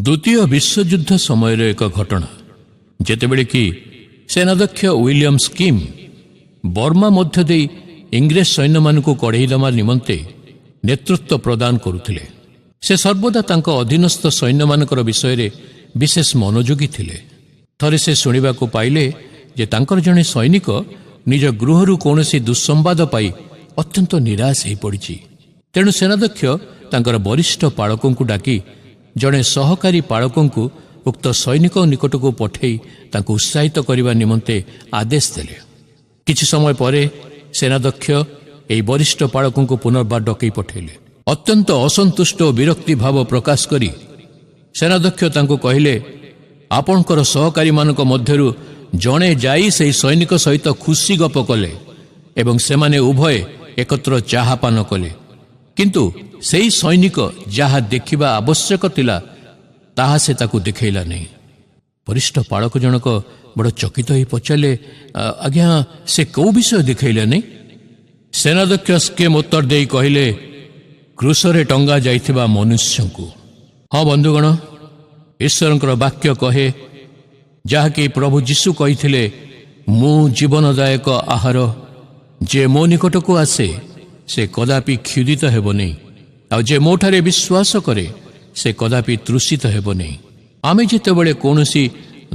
द्वितीय विश्वयुद्ध समय एक घटना जेतेबेले कि सेनाध्यक्ष विलियम स्कीम बर्मा मध्य दे इंग्रेज सैन्य मानक कड़े दमा निमंते नेतृत्व प्रदान करुथिले। से सर्वदा तांको अधीनस्थ सैन्य मानकर विषय रे विशेष मनोयोगी थिले। थरे से शुणिबाकू पाइले जे तांकर जने सैनिक निज गृहरु कौनसी दुस्संवाद पाई अत्यंत निराश हो पड़ी। तेणु सेनाध्यक्ष तांकर वरिष्ठ पालकों को डाकी जड़े सहकारी पालकों को उक्त सैनिक निकट को पठे तांको उत्साहित करने निमंते आदेश देले। किछि समय परे सेनाध्यक्ष एई वरिष्ठ पालकों को पुनर्बार डकई पठेले। अत्यंत असंतुष्ट और विरक्ति भाव प्रकाश करी सेनाध्यक्ष तांको कहिले, आपणकर सहकारी मानक मध्यरु जणे जाई से सैनिक सहित खुशी गप कले एवं सेमाने उभय एकत्र चाहा पान कले, किंतु सेई सैनिक जहा देखिबा आवश्यक थिला ताहा से ताकू देखैला नहीं। वरिष्ठ पालक जनक बड़ चकित हो पचारे, आज्ञा से कौ विषय देखैला नहीं? सेनाध्यक्ष स्कीम उत्तर दे कहले, क्रूसरे टंगा जाइथिबा मनुष्य को। हाँ बंधुगण, ईश्वरंकर वाक्य कहे जहाँकि प्रभु जीशु कही मु जीवनदायक आहार, जे मो निकट को आसे से कदापि क्षुदित हेब नहीं, आ जे मोठारे विश्वास करे से कदापि तृषित हेब नहीं। आमे जेतेबेले कौनसी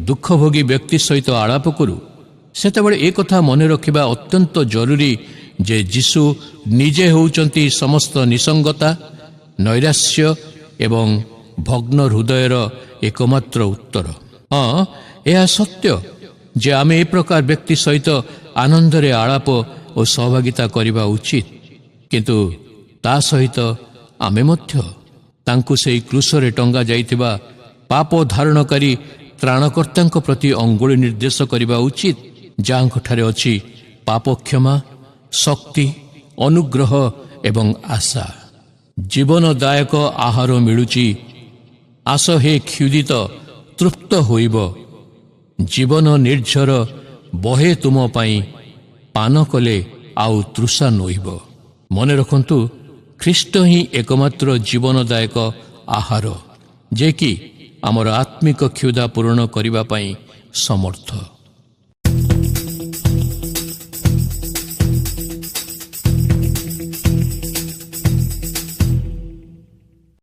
दुखभोगी व्यक्ति सहित आलाप करू सेतेबेले एक कथा मन रखिबा अत्यंत जरूरी जे जीशु निजे होउचंती समस्त निसंगता, नैराश्य एवं भग्न हृदयर एकमात्र उत्तर। हाँ, यह सत्य जे आमे ए प्रकार व्यक्ति सहित आनंदरे आलाप और सहभागिता करबा उचित, किंतु ता सहित आमे मध्य तांकु से क्रूसरे टंगा जाइथिबा पाप धारणकारी त्राणकर्तांक प्रति अंगुली निर्देश करबा उचित, जांक ठारे अछि पाप क्षमा, शक्ति, अनुग्रह एवं आशा। जीवनदायक आहार मिलुची, आस हे क्षुदित तृप्त होइब, जीवन निर्झर बहे तुम पाई, पान कले आउ तृषा नोइब। मन रखंतु, ख्रीष्ट ही एकमात्र जीवनदायक आहार जे कि आमर आत्मिक क्षुधा पूर्ण करिबा पाई समर्थ।